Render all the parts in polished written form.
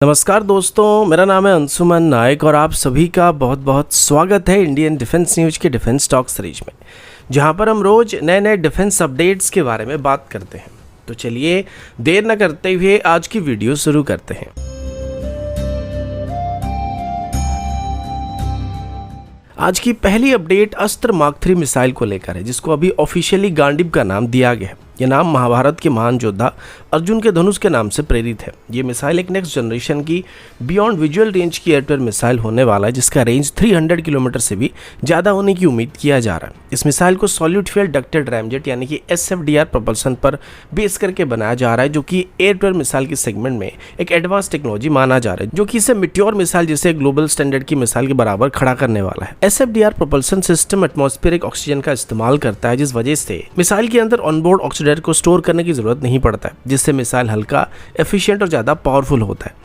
नमस्कार दोस्तों, मेरा नाम है अंशुमन नायक और आप सभी का बहुत बहुत स्वागत है इंडियन डिफेंस न्यूज के डिफेंस टॉक सीरीज में, जहां पर हम रोज नए नए डिफेंस अपडेट्स के बारे में बात करते हैं। तो चलिए देर न करते हुए आज की वीडियो शुरू करते हैं। आज की पहली अपडेट अस्त्र मार्क 3 मिसाइल को लेकर है, जिसको अभी ऑफिशियली गांडीव का नाम दिया गया है। यह नाम महाभारत के महान योद्धा अर्जुन के धनुष के नाम से प्रेरित है। ये मिसाइल एक नेक्स्ट जनरेशन की बियॉन्ड विजुअल रेंज की एयरटेयर मिसाइल होने वाला है, जिसका रेंज 300 किलोमीटर से भी ज़्यादा होने की उम्मीद किया जा रहा है। इस मिसाइल को सॉलिड फ्यूल डक्टेड रैमजेट यानी कि SFDR प्रोपल्सन पर बेस करके बनाया जा रहा है, जो कि एयरटेयर मिसाइल के सेगमेंट में एक एडवांस टेक्नोलॉजी माना जा रहा है, जो कि इसे मिट्योर मिसाइल जैसे ग्लोबल स्टैंडर्ड की मिसाइल के बराबर खड़ा करने वाला है। SFDR propulsion system atmospheric oxygen का इस्तेमाल करता है, जिस वजह से मिसाइल के अंदर ऑनबोर्ड ऑक्सीडाइजर को स्टोर करने की जरूरत नहीं पड़ता है, जिससे मिसाइल हल्का, एफिशिएंट और ज्यादा पावरफुल होता है।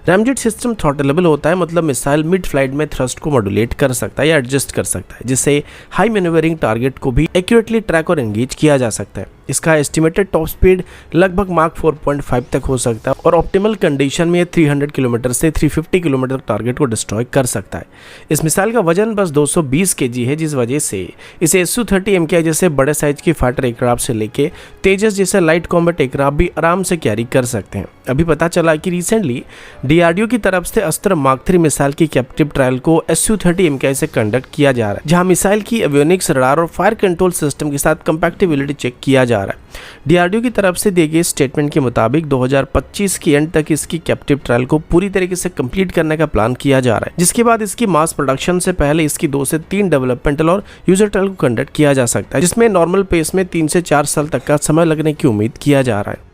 रैमजेट सिस्टम थ्रॉटलेबल होता है, मतलब मिसाइल मिड फ्लाइट में थ्रस्ट को मॉड्यूलेट कर सकता है या एडजस्ट कर सकता है, जिससे हाई मैन्यूवरिंग टारगेट को भी एक्यूरेटली ट्रैक और एंगेज किया जा सकता है। इसका एस्टिमेटेड टॉप स्पीड लगभग मार्क 4.5 तक हो सकता है और ऑप्टिमल कंडीशन में 300 किलोमीटर से 350 किलोमीटर टारगेट को डिस्ट्रॉय कर सकता है। इस मिसाइल का वजन बस 220 kg है, जिस वजह से इसे Su-30 MKI जैसे बड़े साइज की फाइटर एयरक्राफ्ट से लेके तेजस जैसे लाइट कॉम्बैट एयरक्राफ्ट भी आराम से कैरी कर सकते हैं। अभी पता चला कि रिसेंटली DRDO की तरफ से अस्त्र मार्क 3 मिसाइल की कैप्टिव ट्रायल को Su-30 MKI से कंडक्ट किया जा रहा है, जहां मिसाइल की एवियोनिक्स, रडार और फायर कंट्रोल सिस्टम के साथ कंपैटिबिलिटी चेक किया जा रहा है। DRDO की तरफ से दिए गए स्टेटमेंट के मुताबिक 2025 की एंड तक इसकी कैप्टिव ट्रायल को पूरी तरीके से कंप्लीट करने का प्लान किया जा रहा है, जिसके बाद इसकी मास प्रोडक्शन से पहले इसकी 2 से 3 डेवलपमेंटल और यूजर ट्रायल को कंडक्ट किया जा सकता है, जिसमें नॉर्मल पेस में 3 से 4 साल तक का समय लगने की उम्मीद किया जा रहा है।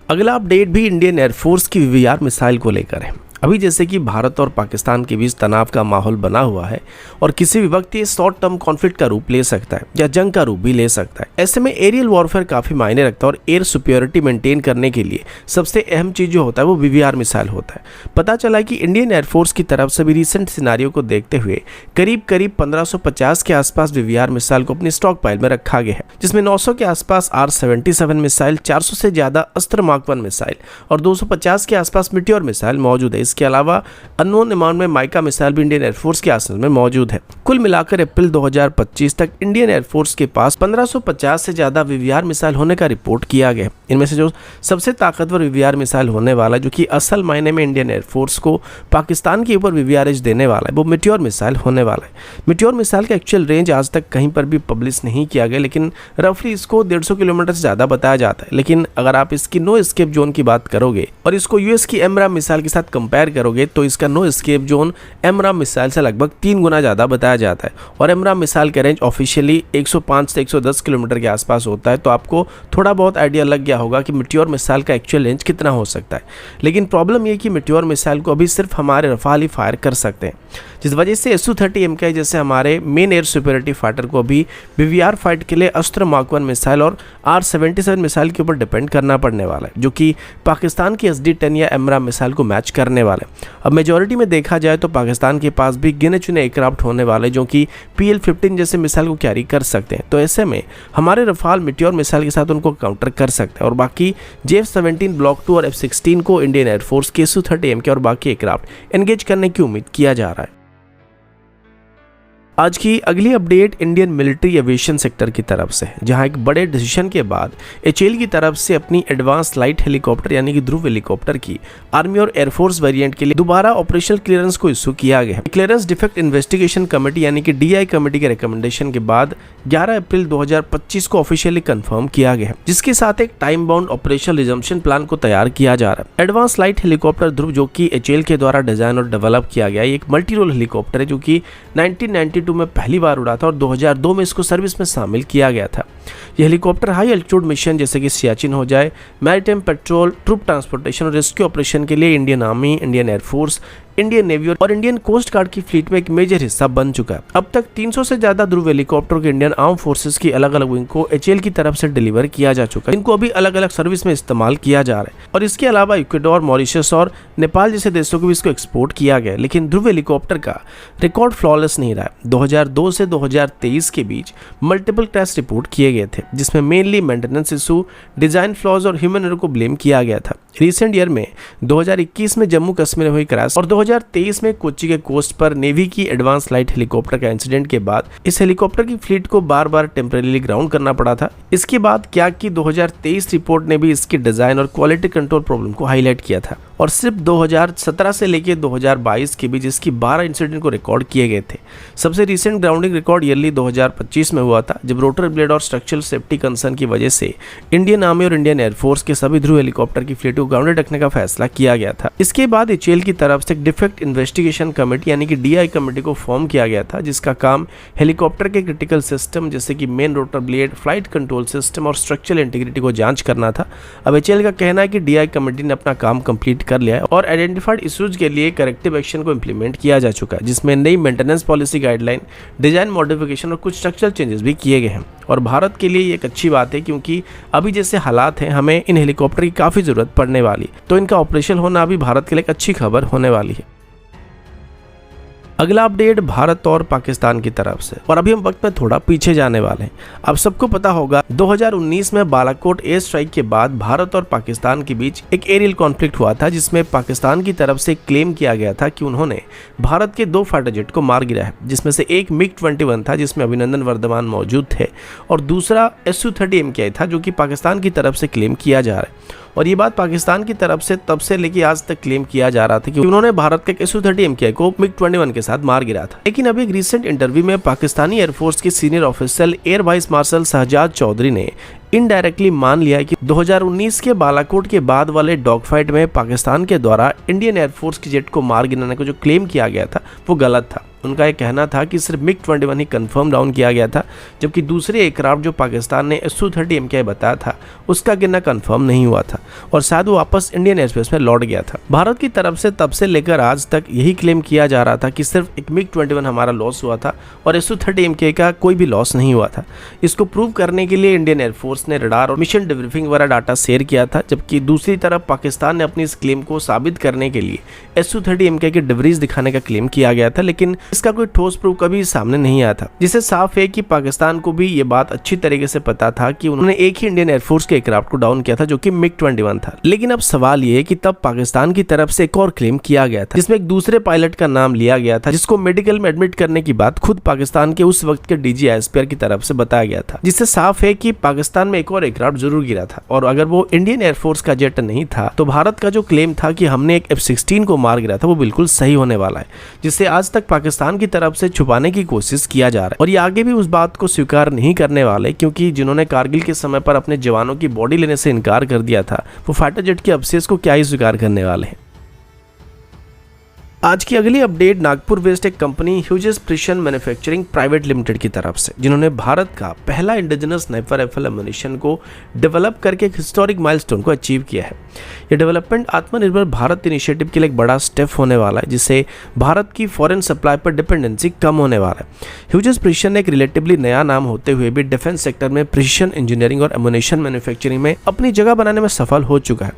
अगला अपडेट भी इंडियन एयरफोर्स की VVR मिसाइल को लेकर है। अभी जैसे कि भारत और पाकिस्तान के बीच तनाव का माहौल बना हुआ है और किसी भी वक्त ये शॉर्ट टर्म कॉन्फ्लिक्ट का रूप ले सकता है या जंग का रूप भी ले सकता है। ऐसे में एरियल वॉरफेयर काफी मायने रखता है और एयर सुपीरियरिटी मेंटेन करने के लिए सबसे अहम चीज जो होता है वो VVR मिसाइल होता है। पता चला कि इंडियन एयरफोर्स की तरफ से भी रिसेंट सिनारियो को देखते हुए करीब 1550 के आसपास VVR मिसाइल को अपनी स्टॉक पाइल में रखा गया है, जिसमें 900 के आसपास R-77 मिसाइल, 400 से ज्यादा अस्त्र मार्क 1 मिसाइल और 250 के आसपास मिट्योर मिसाइल मौजूद है। इसके अलावा अननोन अमाउंट में माइका मिसाइल भी इंडियन एयरफोर्स के आर्सेनल में मौजूद है। कुल मिलाकर अप्रैल 2025 तक इंडियन एयरफोर्स के पास 1550 से ज्यादा VVR मिसाइल होने का रिपोर्ट किया गया। इनमें से जो सबसे ताकतवर VVR मिसाइल होने वाला है, जो कि असल मायने में इंडियन एयरफोर्स को पाकिस्तान के ऊपर VVR एज देने वाला है, वो मिट्योर मिसाइल होने वाला है। मिट्योर मिसाइल का एक्चुअल रेंज आज तक कहीं पर भी पब्लिश नहीं किया गया, लेकिन रफली इसको 150 किलोमीटर से ज्यादा बताया जाता है। लेकिन अगर आप इसकी नो एस्केप जोन की बात करोगे और इसको यूएस की एमराम मिसाइल के साथ कंपेयर करोगे तो इसका नो एस्केप जोन एमराम मिसाइल से लगभग 3 गुना ज्यादा बताया जाता है और एमराम मिसाइल का रेंज ऑफिशियली 105 से 110 किलोमीटर के आसपास होता है। तो आपको थोड़ा बहुत आइडिया लग गया होगा कि मिट्योर मिसाइल का एक्चुअल रेंज कितना हो सकता है। लेकिन प्रॉब्लम ये कि मिट्योर मिसाइल को अभी सिर्फ हमारे रफाल ही फायर कर सकते हैं, जिस वजह से Su-30 MKI जैसे हमारे मेन एयर सुपीरियरिटी फाइटर को अभी VVR फाइट के लिए अस्त्र मार्क 1 मिसाइल और R-77 मिसाइल के ऊपर डिपेंड करना पड़ने वाला है, जो कि पाकिस्तान की SD-10 या एमराम मिसाइल को मैच करने वाले। अब मेजॉरिटी में देखा जाए तो पाकिस्तान के पास भी गिने चुने एयरक्राफ्ट होने वाले जो कि PL-15 जैसे मिसाइल को कैरी कर सकते हैं। तो ऐसे में हमारे रफाल मिट्योर मिसाइल के साथ उनको काउंटर कर सकते हैं और बाकी J-F-17 ब्लॉक 2 और F-16 को इंडियन एयरफोर्स के Su-30 MKI और बाकी एयरक्राफ्ट एंगेज करने की उम्मीद किया जा रहा है। आज की अगली update Indian military aviation sector की तरफ से, जहां एक बड़े डिसीजन के बाद HAL की तरफ से अपनी एडवांस लाइट हेलीकॉप्टर यानी कि ध्रुव हेलीकॉप्टर की आर्मी और एयरफोर्स वेरिएंट के लिए दोबारा ऑपरेशनल क्लियरेंस को इशू किया गया है। क्लियरेंस डिफेक्ट इन्वेस्टिगेशन कमेटी यानी कि DI कमेटी के रिकमेंडेशन के बाद 11 अप्रैल 2025 को ऑफिशियली कंफर्म किया गया है, जिसके साथ एक time bound operational resumption plan को तैयार किया जा रहा है। एडवांस लाइट हेलीकॉप्टर ध्रुव, जो कि HAL के द्वारा डिजाइन और डेवलप किया गया, एक मल्टी रोल हेलीकॉप्टर है, जो कि 1992 में पहली बार उड़ा था और 2002 में इसको सर्विस में शामिल किया गया था। यह हेलीकॉप्टर हाई एल्टीट्यूड मिशन जैसे कि सियाचिन हो जाए, मैरीटाइम पेट्रोल, ट्रूप ट्रांसपोर्टेशन और रेस्क्यू ऑपरेशन के लिए Indian army, Indian air force, Indian navy और इंडियन कोस्ट गार्ड की फ्लीट में एक मेजर हिस्सा बन चुका है। अब तक 300 से ज्यादा ध्रुव हेलीकॉप्टर के इंडियन आर्म फोर्सेस की अलग अलग विंग को HAL की तरफ से डिलीवर किया जा चुका है। इनको अभी अलग अलग सर्विस में इस्तेमाल किया जा रहा है और इसके अलावा इक्वाडोर, मॉरिशस और नेपाल जैसे देशों को भी इसको एक्सपोर्ट किया गया। लेकिन ध्रुव हेलीकॉप्टर का रिकॉर्ड फ्लॉलेस नहीं रहा है। 2002 से 2023 के बीच मल्टीपल क्रैश रिपोर्ट किए गए थे, जिसमें mainly maintenance issue, design flaws और ह्यूमन एरर को ब्लेम किया गया था। रिसेंट ईयर में 2021 में जम्मू कश्मीर में हुई क्रैश और 2023 में कोच्चि के कोस्ट पर नेवी की एडवांस लाइट हेलीकॉप्टर का इंसिडेंट के बाद इस हेलीकॉप्टर की फ्लीट को बार बार टेम्परेरीली ग्राउंड करना पड़ा था। इसके बाद क्या कि 2023 रिपोर्ट ने भी इसकी डिजाइन और क्वालिटी कंट्रोल प्रॉब्लम को हाईलाइट किया था और सिर्फ 2017 से लेकर 2022 के बीच इसकी 12 इंसिडेंट को रिकॉर्ड किए गए थे। सबसे रिसेंट ग्राउंडिंग रिकॉर्ड ईयरली 2025 में हुआ था, जब रोटर ब्लेड और स्ट्रक्चरल सेफ्टी कंसर्न की वजह से इंडियन आर्मी और इंडियन एयरफोर्स के सभी ध्रुव हेलीकॉप्टर की फ्लीट को ग्राउंडेड रखने का फैसला किया गया था। इसके बाद HAL की तरफ से एक डिफेक्ट इन्वेस्टिगेशन कमेटी यानी कि DI कमेटी को फॉर्म किया गया था, जिसका काम हेलीकॉप्टर के क्रिटिकल सिस्टम जैसे कि main rotor blade, flight control system और स्ट्रक्चरल इंटीग्रिटी को जांच करना था। अब HAL का कहना है कि DI कमेटी ने अपना काम कंप्लीट कर लिया है और आइडेंटिफाइड इश्यूज के लिए करेक्टिव एक्शन को इंप्लीमेंट किया जा चुका है, जिसमें नई maintenance policy guideline, design modification और कुछ स्ट्रक्चरल चेंजेस भी किए गए हैं। और भारत के लिए ये एक अच्छी बात है, क्योंकि अभी जैसे हालात हैं हमें इन हेलीकॉप्टर की काफ़ी ज़रूरत पड़ने वाली, तो इनका ऑपरेशन होना अभी भारत के लिए एक अच्छी खबर होने वाली है। अगला अपडेट भारत और पाकिस्तान की तरफ से, और अभी हम वक्त में थोड़ा पीछे जाने वाले हैं। अब सबको पता होगा 2019 में बालाकोट एयर स्ट्राइक के बाद भारत और पाकिस्तान के बीच एक एरियल कॉन्फ्लिक्ट हुआ था, जिसमें पाकिस्तान की तरफ से क्लेम किया गया था कि उन्होंने भारत के 2 फाइटर जेट को मार गिरा है, जिसमें से एक MiG-21 था जिसमें अभिनंदन वर्धमान मौजूद थे और दूसरा Su-30 MKI था, जो कि पाकिस्तान की तरफ से क्लेम किया जा रहा है। और ये बात पाकिस्तान की तरफ से तब से लेके आज तक क्लेम किया जा रहा था कि उन्होंने भारत के Su-30 MKI को MiG-21 के साथ मार गिरा था। लेकिन अभी एक रिसेंट इंटरव्यू में पाकिस्तानी एयरफोर्स के senior officer air vice marshal Shahzad Chaudhary ने इनडायरेक्टली मान लिया कि 2019 के बालाकोट के बाद वाले डॉग फाइट में पाकिस्तान के द्वारा इंडियन एयरफोर्स की जेट को मार गिराने को जो क्लेम किया गया था वो गलत था। उनका यह कहना था कि सिर्फ MiG-21 ही कंफर्म डाउन किया गया था, जबकि दूसरे एयरक्राफ्ट जो पाकिस्तान ने Su-30 MKI बताया था उसका गिरना कंफर्म नहीं हुआ था और शायद वो वापस इंडियन एयरस्पेस में लौट गया था। भारत की तरफ से तब से लेकर आज तक यही क्लेम किया जा रहा था कि सिर्फ एक MiG-21 हमारा लॉस हुआ था और Su-30 MKI का कोई भी लॉस नहीं हुआ था। इसको प्रूव करने के लिए इंडियन एयरफोर्स ने रडार और मिशन डिब्रीफिंग वगैरह डाटा शेयर किया था, जबकि दूसरी तरफ पाकिस्तान ने अपनी इस क्लेम को साबित करने के लिए Su-30 MKI के डिब्रीज दिखाने का क्लेम किया गया था, लेकिन इसका कोई ठोस प्रूफ कभी सामने नहीं आया था, जिससे साफ है कि पाकिस्तान को भी ये बात अच्छी तरीके से पता था कि उन्होंने एक ही इंडियन एयरफोर्स के एयरक्राफ्ट को डाउन किया था जो कि MiG-21 था। लेकिन अब सवाल ये है कि तब पाकिस्तान की तरफ से एक और क्लेम किया गया था, जिसमें एक दूसरे पायलट का नाम लिया गया था, जिसको मेडिकल में एडमिट करने की बात खुद पाकिस्तान के उस वक्त के DG ISPR की तरफ से बताया गया था, जिससे साफ है कि पाकिस्तान में एक और एयरक्राफ्ट जरूर गिरा था और अगर वो इंडियन एयरफोर्स का जेट नहीं था तो भारत का जो क्लेम था कि हमने एक F-16 को मार गिरा था वो बिल्कुल सही होने वाला है, जिससे आज तक पाकिस्तान की तरफ से छुपाने की कोशिश किया जा रहा है। और ये आगे भी उस बात को स्वीकार नहीं करने वाले, क्योंकि जिन्होंने कारगिल के समय पर अपने जवानों की बॉडी लेने से इनकार कर दिया था वो फाइटर जेट के अवशेष को क्या ही स्वीकार करने वाले हैं। आज की अगली अपडेट नागपुर बेस्ड एक company Hughes precision manufacturing private limited की तरफ से, जिन्होंने भारत का पहला इंडिजिनस स्नाइपर राइफल एम्युनिशन को डेवलप करके एक हिस्टोरिक माइलस्टोन को अचीव किया है। यह डेवलपमेंट आत्मनिर्भर भारत इनिशिएटिव के लिए एक बड़ा स्टेप होने वाला है, जिससे भारत की फॉरेन सप्लाई पर डिपेंडेंसी कम होने वाला है। ह्यूजेस प्रिसिशन एक रिलेटिवली नया नाम होते हुए भी डिफेंस सेक्टर में प्रिसिशन इंजीनियरिंग और एम्युनिशन मैन्युफैक्चरिंग में अपनी जगह बनाने में सफल हो चुका है।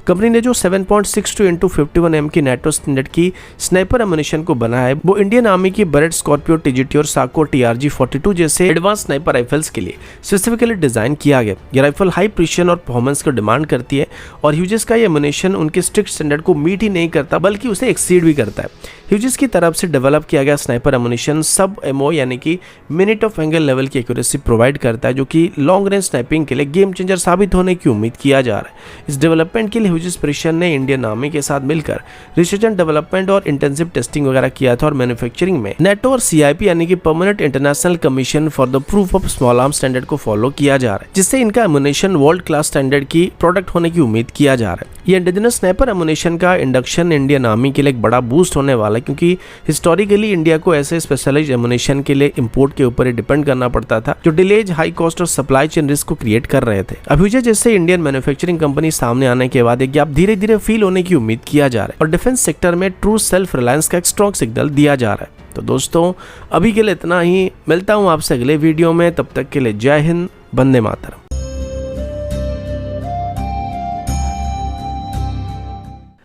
कंपनी ने जो 7.62 × 51 mm की नेटो स्टैंडर्ड की स्नाइपर एम्युनिशन को बनाया है, वो इंडियन आर्मी की बरेट, स्कॉर्पियो, TGT और साको TRG-42 जैसे एडवांस स्नाइपर राइफल्स के लिए स्पेसिफिकली डिजाइन किया गया। यह राइफल हाई प्रिसिशन और परफॉर्मेंस को डिमांड करती है और ह्यूजेस का ये एम्युनिशन उनके स्ट्रिक्ट स्टैंडर्ड को मीट ही नहीं करता बल्कि उसे एक्सीड भी करता है। ह्यूजेस की तरफ से डेवलप किया गया स्नाइपर एम्युनिशन सब MO यानी कि मिनट ऑफ एंगल लेवल की एक्यूरेसी प्रोवाइड करता है, जो कि लॉन्ग रेंज स्नाइपिंग के लिए गेम चेंजर साबित होने की उम्मीद किया जा रहा है। इस डेवलपमेंट के लिए ह्यूजेस प्रिसिशन ने इंडियन आर्मी के साथ मिलकर रिसर्च एंड डेवलपमेंट और इंटेंसिव टेस्टिंग वगैरह किया था और मैन्युफैक्चरिंग में नेटो और CIP यानी कि permanent international commission for the proof of small arm standard को फॉलो किया जा रहा है, जिससे इनका एम्युनिशन वर्ल्ड क्लास स्टैंडर्ड की प्रोडक्ट होने की उम्मीद किया जा रहा है। ये इंडिजिनस स्नाइपर एम्युनिशन का इंडक्शन इंडियन आर्मी के लिए एक बड़ा बूस्ट होने वाला वाला है, क्योंकि हिस्टोरिकली इंडिया को ऐसे स्पेशलाइज्ड एमुनेशन के लिए इंपोर्ट के ऊपर ही डिपेंड करना पड़ता था, जो डिलेज, हाई कॉस्ट और सप्लाई चेन रिस्क को क्रिएट कर रहे थे। अभी जैसे इंडियन मैन्युफैक्चरिंग कंपनी सामने आने के बाद एक गैप धीरे धीरे फील होने की उम्मीद किया जा रहा है और डिफेंस सेक्टर में ट्रू सेल्फ रिलायंस का एक स्ट्रॉन्ग सिग्नल दिया जा रहा है। तो दोस्तों अभी के लिए इतना ही, मिलता हूं आपसे अगले वीडियो में, तब तक के लिए जय हिंद, वंदे मातरम।